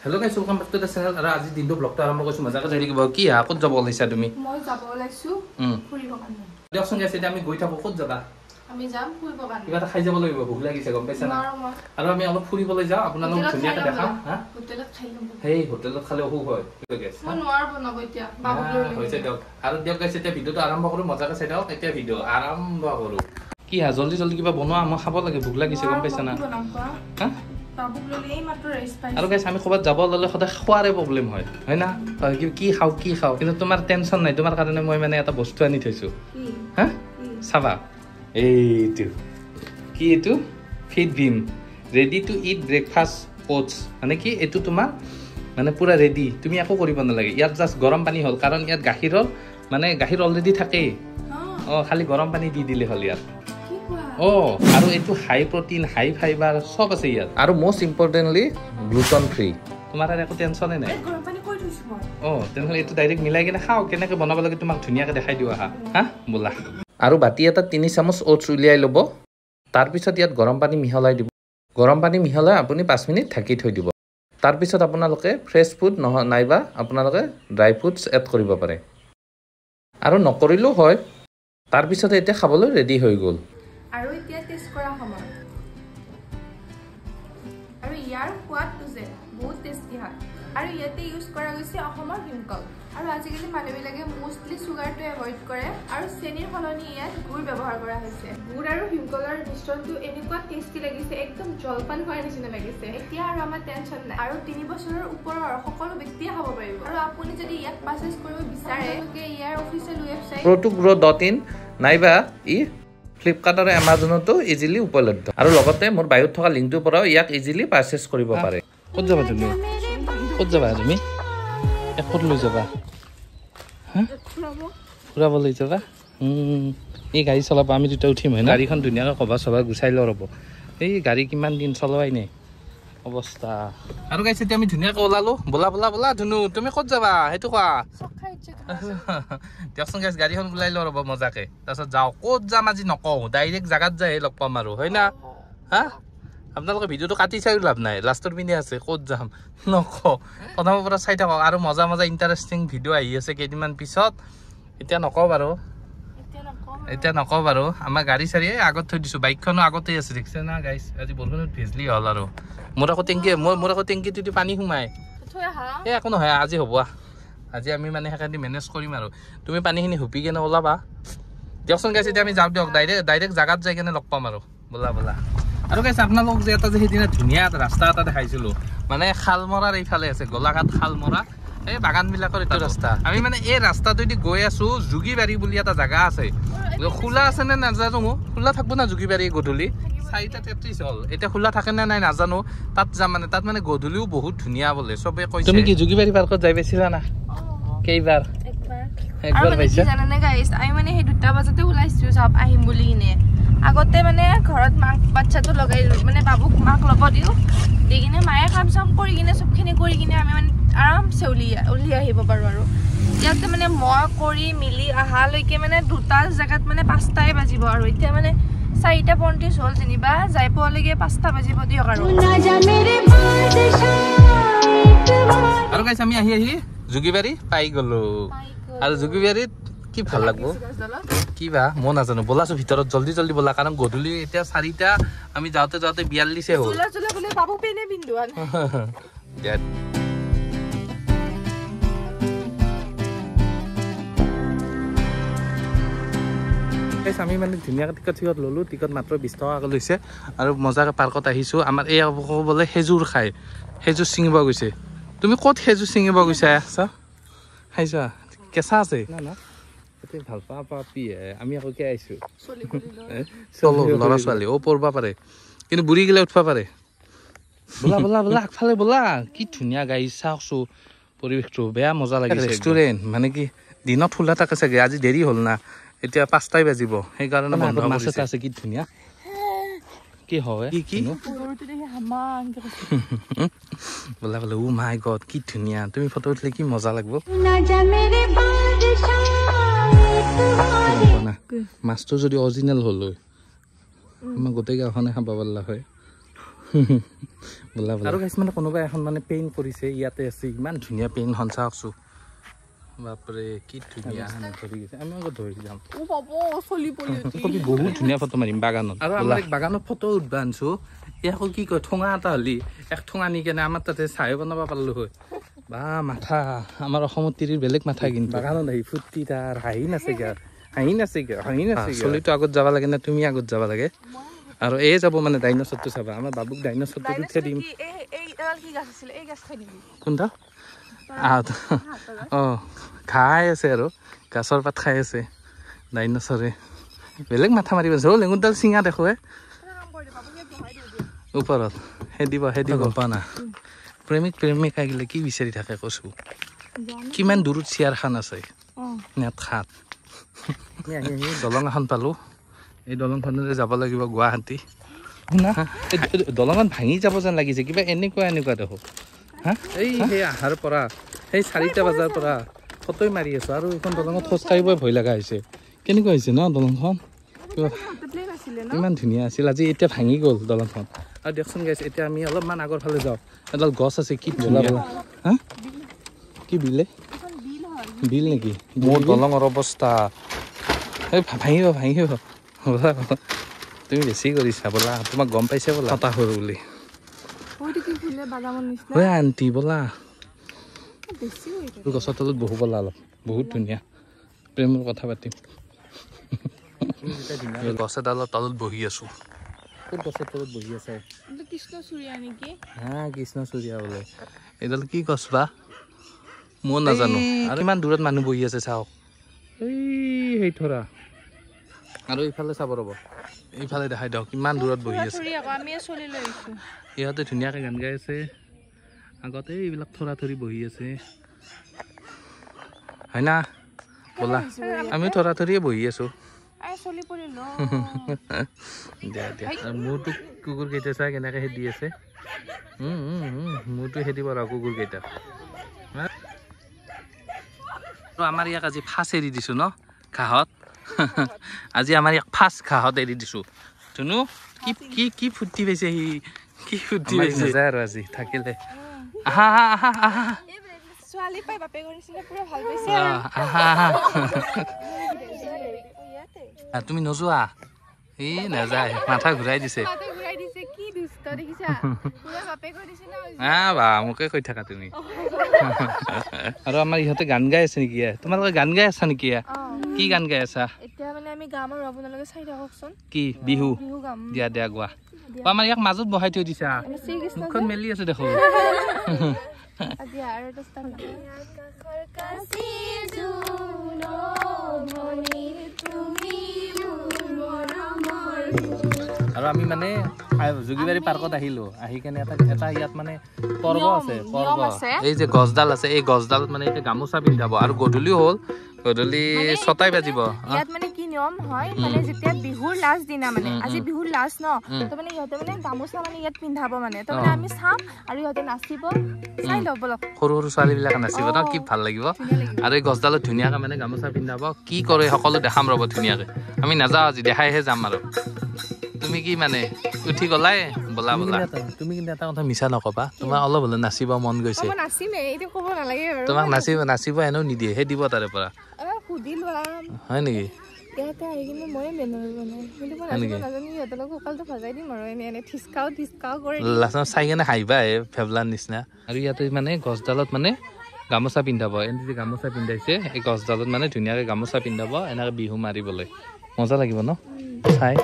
Hello guys, welcome back to the channel. Ara aji dindo vlog ta arambo koisu maja ka jari kiba ki ha kot jabo laisa tumi মই যাব লাইছো ফুৰিব কাৰণে দেখছন গাইছে এটা আমি গৈ থাকো কত যাবা আমি যাম ফুৰিব কাৰণে কিবা এটা খাই যাব লাগিব ভোক লাগিছে গম পাইছা না আৰু আমি অলপ ফুৰিবলৈ যাও আপোনালোক ধুনিয়াকে দেখা হা হোটেলত খাই লম হেই হোটেলত খালে অসুখ হয় গাইছ মই নোৱাৰ বনাব এতিয়া বাবুক লৈ হৈছে দিয়ক আৰু দিয়ক গাইছে এতিয়া ভিডিওটো আৰম্ভ কৰো মজাকে চাই দিয়ক এতিয়া ভিডিও আৰম্ভ কৰো কি হা জলদি জলদি কিবা বনোৱা মই খাব লাগে ভোক লাগিছে গম পাইছা না হা বাবুক লৈ এই মাত্ৰ ৰেষ্ট পাইছো আৰু গাইছ আমি ক'বাত যাব ললে সদায় খোৱাৰে প্ৰবলেম হয় হয় না কি খাও কিন্তু তোমাৰ টেনচন নাই তোমাৰ কাৰণে মই মানে এটা বস্তু আনি থৈছো হা চাবা এইটো কি এইটো ফিড ভীম ready to eat breakfast oats মানে কি এইটো তোমাৰ মানে পুৰা ৰেডি তুমি একো কৰিব নালাগে ইয়াত জাষ্ট গৰম পানী হ'ল কাৰণ ইয়াত গাখীৰৰ মানে গাখীৰ অলৰেডি থাকেই খালি গৰম পানী দি দিলে হ'ল ইয়াত আৰু এইটো হাই প্ৰটিন হাই ফাইবাৰ সব আছে ইয়াত আৰু মোস্ট ইম্পৰ্টেন্টলি গ্লুটেন ফ্ৰী তোমাৰ আৰু একো টেনচনে নাই গৰম পানী কৈ থৈছো মই তেনেহ'লে এইটো ডাইৰেক্ট মিলাই কিনে খাওঁ কেনেকৈ বনাব লাগে তোমাক ধুনীয়াকৈ দেখাই দিওঁ আহা হা বোলা আৰু বাতি এটা 3 চামুচ ওটছ উলিয়াই ল'ব তাৰপিছত ইয়াত গৰম পানী মিহলাই দিব গৰম পানী মিহলাই আপুনি 5 মিনিট ঢাকি থৈ দিব তাৰপিছত আপোনালোকে ফ্ৰেছ ফুড নাইবা আপোনালোকে ড্ৰাই ফ্ৰুটছ এড কৰিব পাৰে আৰু নকৰিলেও হয় তাৰপিছত এতিয়া খাবলৈ ৰেডি হৈ গ'ল আৰু এতিয়া টেষ্ট কৰা সময় আৰু ইয়াৰ সোৱাদটো যে বহুত টেষ্টি হয় আৰু ইয়াতে ইউজ কৰা গৈছে অসমৰ ভীমকল আৰু আজিকালি মানুহবিলাকে মোষ্টলি চুগাৰটো এভইড কৰে আৰু চেনিৰ সলনি ইয়াত গুড় ব্যৱহাৰ কৰা হৈছে গুড় আৰু ভীমকলৰ মিশ্ৰণটো এনেকুৱা টেষ্টি লাগিছে একদম জলপান খোৱাৰ নিচিনা লাগিছে এতিয়া আৰু আমাৰ টেনচন নাই আৰু 3 বছৰৰ ওপৰৰ সকলো ব্যক্তিয়ে খাব পাৰিব আৰু আপুনি যদি ইয়াক পাৰচেজ কৰিব বিচাৰে ইয়াৰ অফিচিয়েল ৱেবছাইট protogrow.in নাইবা ফ্লিপকাৰ্ট আৰু এমাজনতো ইজিলি উপলব্ধ আৰু লগতে মোৰ বায়ুত থকা লিংকটোৰ পৰাও ইয়াক ইজিলি পাৰচেজ কৰিব পাৰে ক'ত যাবা তুমি ক'ত লৈ যাবা ফুৰাব লৈ যাবা এই গাড়ী চলাবা আমি দুটা উঠিম হয় গাড়ীখন ধুনীয়াকৈ কভাৰ চভাৰ গুচাই লওঁ ৰ'ব এই গাড়ী কিমান দিন চলোৱাই নাই অৱস্থা আৰু গাইছে এতিয়া আমি ধুনীয়াকৈ ওলালো বোলা ধুনু তুমি ক'ত যাবা সেইটো কোৱা দিয়কচোন গাইছ গাড়ীখন ওলাই লওঁ ৰ'ব মজাকে তাৰপিছত যাওঁ ক'ত যাম আজি নকওঁ ডাইৰেক্ট জাগাত যাই লগ পাম আৰু হয় না হা আপোনালোকে ভিডিঅ'টো কাটি চাই লাভ নাই লাষ্টৰ পিনে আছে ক'ত যাম নকওঁ প্ৰথমৰ পৰা চাই থাকক আৰু মজা ইণ্টাৰেষ্টিং ভিডিঅ' আহি আছে কেইদিনমান পিছত এতিয়া নকওঁ বাৰু আমাৰ গাড়ী চাৰি আগত থৈ দিছোঁ বাইকখনো আগতেই আছে দেখিছে না গাইছ আজি বৰষুণত ভিজলি হ'ল আৰু মোৰ আকৌ টেংকিটো দি পানী সোমাই এই একো নহয় আজি হ'ব আজি আমি মানে সেইকাৰণে মেনেজ কৰিম আৰু তুমি পানীখিনি হুপি কেনে ওলাবা দিয়কচোন গাইছে এতিয়া আমি যাওঁ দিয়ক ডাইৰেক্ট জাগাত যাই কেনে লগ পাম আৰু বোলা আৰু গাইছে আপোনালোক যে এটা যে সেইদিনা ধুনীয়া এটা ৰাস্তা এটা দেখাইছিলোঁ মানে খালমৰাৰ এইফালে আছে গোলাঘাট খালমৰা এই বাগানবিলাকৰ এইটো ৰাস্তা আমি মানে এই ৰাস্তাটোদি গৈ আছোঁ যোগীবাৰী বুলি এটা জাগা আছে খোলা আছে নে নাজানো খোলা থাকিব না যোগীবাৰী গধূলি 4:33 হ'ল এতিয়া খোলা থাকে নে নাই নাজানো তাত যাম মানে তাত মানে গধূলিও বহুত ধুনীয়া বোলে চবে কৈছে তুমি কি যোগীবাৰী পাৰ্কত যাই পাইছিলা না কেইবাৰ একবাৰ পাইছা জানানে গাইছ আমি মানে সেই 2টা বজাতে ওলাইছোঁ সব আহিম বুলি কিনে আগতে মানে ঘৰত মাক বাচ্চাটো লগাই মানে বাবুক মাক ল'ব দিওঁ দি কিনে মায়ে কাম চাম কৰি কিনে চবখিনি কৰি কিনে আমি মানে আৰামছে উলিয়াই আহিব পাৰোঁ আৰু ইয়াতে মানে মই কৰি মিলি অহালৈকে মানে 2টা জেগাত মানে 5টাই বাজিব আৰু এতিয়া মানে 4:35 হ'ল যেনিবা যাই পোৱালৈকে 5টা বাজিব দিয়ক আৰু গাইছ আমি আহি যোগীবাৰী পাই গ'লো আৰু যোগীবাৰীত কি ভাল লাগব কিবা মই নাজানো বলাছো ভিতৰত জলদি বলা কাৰণ গধূলি এতিয়া 4টা আমি যাওঁতে 42 হ'ল আমি মানে ধুনীয়াকৈ টিকট ল'লোঁ টিকট মাত্ৰ 20 টকাকৈ লৈছে আৰু মজাকৈ পাৰ্কত আহিছোঁ আমাৰ এই ক'বলৈ খেজুৰ খায় খেজুৰ ছিঙিব গৈছে তুমি ক'ত খেজুৰ ছিঙিব গৈছা খাইছা কেঁচা আছে না ভাল পাপি আমি আকৌ কি আহিছোঁ চলো ল'ৰা ছোৱালী পঢ়ব পাৰে কিন্তু বুঢ়ী গিলা উঠবা পাৰে বোলা আগফালে বোলা কি ধুনীয়া গাড়ী চাওকচোন পৰিৱেশটো বেয়া মজা লাগিছে ৰেষ্টুৰেণ্ট মানে কি দিনত খোলা থাকে চাগে আজি দেৰি হ'ল না এতিয়া 5টাই বাজিব সেইকাৰণে মাছ এটা আছে কি ধুনীয়া কি হয় কি বোলা ও মাই গড কি ধুনীয়া তুমি ফটো উঠিলে কি মজা লাগিব মাছটো যদি অৰিজিনেল হ'ল হয় আমাৰ গোটেই গাঁওখনে খাব পাৰিলা হয় বোলা বোলা আৰু গাইছ মানে কোনোবা এখন মানে পেইণ্ট কৰিছে ইয়াতে আছে ইমান ধুনীয়া পেইণ্ট হন চাওকচোন বাপৰে কি ধুনীয়া ধৰি গৈছে আমি আগত ধৰি যাম বহুত ধুনীয়া ফটো মাৰিম বাগানত আৰু আমাৰ বাগানত ফটো উঠবা আনছো ইয়াকো কি কয় ঠোঙা এটা হ'লি এক ঠোঙা নি কেনে আমাৰ তাতে চাহে বনাব পাৰিলো হয় বা মাথা আমাৰ অসমত তিৰিৰ বেলেগ মাথা কিন্তু বাগানত আহি ফুৰ্তি তাৰ হাঁহি নাছে চলিটো আগত যাব লাগে না তুমি আগত যাব লাগে আৰু এই যাব মানে ডাইনছৰটো চাবা আমাৰ বাবুক ডাইনছৰটো উঠাই দিম কোনটা অঁ খাই আছে আৰু গাছৰ পাত খাই আছে ডাইনছৰে বেলেগ মাথা মাৰিব আছে লেঙুৰডাল চিঙা দেখুৱাই ওপৰত সেই দিব পা না প্ৰেমিকা গিলে কি বিচাৰি থাকে কৈছো কিমান দূৰত চেয়াৰখন আছে নেট খাত দলং এখন পালো এই দলংখনলৈ যাব লাগিব গুৱাহাটী শুনা দলংখন ভাঙি যাব যেন লাগিছে কিবা এনেকুৱা দেখো হা এই সেই আহাৰ পৰা সেই 4টা বজাৰ পৰা ফটোই মাৰি আছো আৰু এইখন দলঙত খোজ কাঢ়িবই ভয় লগা হৈছে কেনেকুৱা হৈছে ন দলংখন ইমান ধুনীয়া আছিল আজি এতিয়া ভাঙি গ'ল দলংখন আৰু দিয়কচোন গাইছে এতিয়া আমি অলপমান আগৰ ফালে যাওঁ এডাল গছ আছে কি ধুনীয়া হা কি বিল নেকি মোৰ দলঙৰ অৱস্থা এই ভাঙিব তুমি বেছি কৰিছা বোলা তোমাক গম পাইছে বোলা এটা সৰু বুলি আন্টি বোলা গছৰ তলত বহু বোলা অলপ বহুত ধুনীয়া প্ৰেমৰ কথা পাতিম গছ এডালৰ তলত বহি আছো ক'ত গছৰ তলত বহি আছে কৃষ্ণচূড়া নেকি হা কৃষ্ণচূড়া বোলে এইডাল কি গছ বা মই নাজানো আৰু ইমান দূৰত মানুহ বহি আছে চাওক এই থৰা আৰু এইফালে চাব ৰ'ব এইফালে দেখাই দিয়ক ইমান দূৰত বহি আছে ইহঁতে ধুনীয়াকৈ গান গাই আছে আগতে এইবিলাক থৰা থৰি বহি আছে হয় না ব'লা আমি থৰা থৰিয়ে বহি আছো মোৰতো কুকুৰ কেইটা চাই কেনেকৈ খেদি আছে মোৰতো খেদিব আৰু কুকুৰ কেইটা আমাৰ ইয়াক আজি ফাঁচ এৰি দিছো ন ঘাঁহত আজি আমাৰ ইয়াক ফাঁচ ঘাঁহত এৰি দিছো ধুনু কি ফূৰ্তি পাইছে সি কি ফূৰ্তি পাইছে আৰু আজি থাকিলে তুমি নোযোৱা ই নাযায় মাথা ঘূৰাই দিছে মোকে কৈ থাকা তুমি আৰু আমাৰ ইহঁতে গান গাই আছে নেকি তোমালোকে গান গাই আছা নেকি কি গান গাই আছা কি বিহু দিয়া গোৱা আমাৰ ইয়াক মাজত বহাই থৈ দিছা মুখখন মেলি আছে দেখো আৰু আমি মানে যোগীবাৰী পাৰ্কত আহিলো আহি কেনে এটা ইয়াত মানে পৰ্ব আছে এই যে গছডাল আছে এই গছডাল মানে এতিয়া গামোচা পিন্ধাব আৰু গধূলি হ'ল গধূলি 6টাই বাজিব ইয়াত মানে কি নিয়ম হয় মানে যেতিয়া বিহুৰ লাষ্ট দিনা মানে আজি বিহুৰ লাষ্ট ন তো মানে ইহঁতে মানে গামোচা মানে ইয়াত পিন্ধাব মানে তো মানে আমি চাম আৰু ইহঁতে নাচিব চাই লব সৰু ছোৱালীবিলাক নাচিব ন কি ভাল লাগিব আৰু এই গছডালত ধুনীয়াকৈ মানে গামোচা পিন্ধাব কি কৰে সকলো দেখাম ৰ'ব ধুনীয়াকৈ আমি নাযাওঁ আজি দেখাইহে যাম আৰু তুমি কি মানে উঠি গলাই বলা তুমি কিন্তু এটা কথা মিছা নকবা তোমাৰ অলপ হ'লে নাচিব মন গৈছে তোমাক নাচিব এনেও নিদিয়ে সেই দিব তাৰে পৰা হয় নেকি চাই কেনে হাঁহিবা ফেভলাৰ নিচিনা আৰু ইয়াতে মানে গছডালত মানে গামোচা পিন্ধাব এনে যে গামোচা পিন্ধাইছে এই গছডালত মানে ধুনীয়াকৈ গামোচা পিন্ধাব এনেকৈ বিহু মাৰিবলৈ মজা লাগিব ন চাই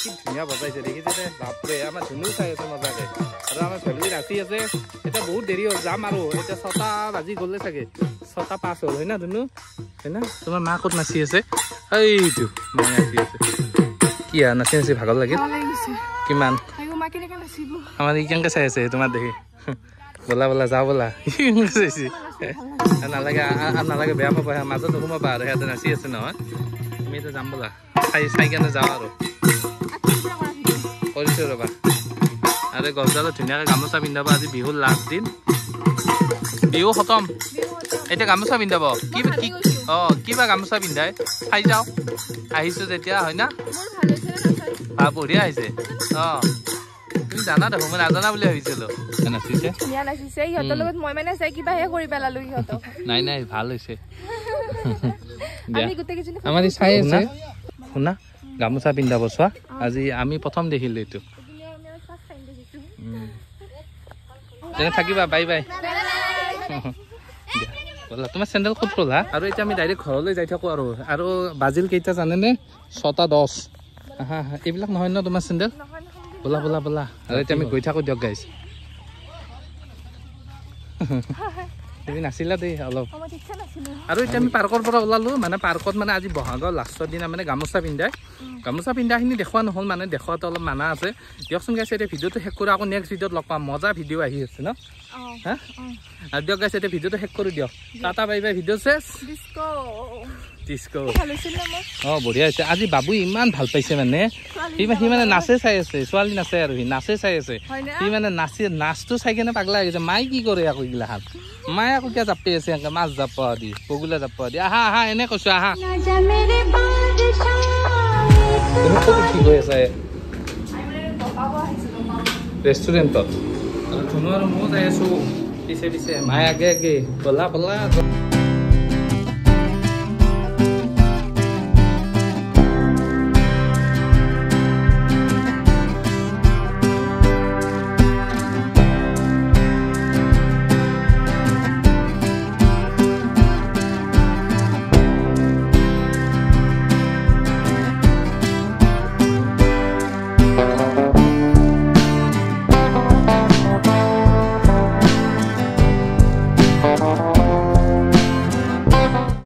কি ধুনীয়া বজাইছে দেখিছে বাপৰে আমাৰ ধুনু চাই আছে মজাকে আৰু আমাৰ ফেমিলি নাচি আছে এতিয়া বহুত দেৰি হ'ল যাম আৰু এতিয়া 6টা বাজি গ'লে চাগে 6টা 5 হ'ল হয় না ধুনু হয় না তোমাৰ মা ক'ত নাচি আছে এইটো মায়ে নাচি আছে কি নাচি নাচি ভাগৰ লাগিল কিমান আমাৰ ই কেনেকৈ চাই আছে তোমাৰ দেখি বলা বলা যাওঁ বলা চাইছে নালাগে নালাগে বেয়া পাব মাজত নোসোমাবা আৰু সিহঁতে নাচি আছে নহয় আমি এতিয়া যাম বলা চাই কেনে যাওঁ আৰু কৰিছোঁ ৰ'বা আৰু গছডালত ধুনীয়াকৈ গামোচা পিন্ধাব আজি বিহুৰ লাষ্ট দিন বিহু খতম এতিয়া গামোচা পিন্ধাব কি কিবা গামোচা পিন্ধাই চাই যাওঁ আহিছোঁ যেতিয়া হয় না বঢ়িয়া আহিছে তুমি জানা দেখোন মই নাজানা বুলি ভাবিছিলোঁ নাচিছে নাই নাই ভাল হৈছে আমাৰ চাই আছে শুনা গামোচা পিন্ধাব চোৱা আজি আমি প্ৰথম দেখিলোঁ এইটো তেনে থাকিবা বাই বাই ব'লা তোমাৰ চেণ্ডেল ক'ত ক'লা আৰু এতিয়া আমি ডাইৰেক্ট ঘৰলৈ যাই থাকোঁ আৰু বাজিল কেইটা জানেনে 6টা 10 হা এইবিলাক নহয় ন তোমাৰ চেণ্ডেল ব'লা ব'লা ব'লা আৰু এতিয়া আমি গৈ থাকোঁ দিয়ক গাইছ তুমি নাছিলা দেই অলপ আৰু এতিয়া আমি পাৰ্কৰ পৰা ওলালোঁ মানে পাৰ্কত মানে আজি বহাগৰ লাষ্টৰ দিনা মানে গামোচা পিন্ধাখিনি দেখুওৱা নহ'ল মানে দেখুৱাটো অলপ মানা আছে দিয়কচোন গাইছে এতিয়া ভিডিঅ'টো শেষ কৰোঁ আকৌ নেক্সট ভিডিঅ'ত লগ পাম মজা ভিডিঅ' আহি আছে ন হা আৰু দিয়ক গাইছে এতিয়া ভিডিঅ'টো শেষ কৰোঁ দিয়ক টাটা বাই বাই ভিডিঅ' চেছ ডিস্কো বঢ়িয়া হৈছে আজি বাবু ইমান ভাল পাইছে মানে সি মানে নাচে চাই আছে ছোৱালী নাচে আৰু সি নাচে চাই আছে সি মানে নাচটো চাই কেনে পাগলা হৈ গৈছে মায়ে কি কৰে আকৌ এইগিলাখান মায়ে আকৌ কিয় জাপি আছে এনেকৈ মাছ জাপা দি বগুলা জাপা দি আহা আহা এনে কৈছো আহা কি গৈ আছে ৰেষ্টুৰেণ্টত ধুনু আৰু ময়ো যাই আছো পিছে পিছে মায়ে আগে আগে বলা বলা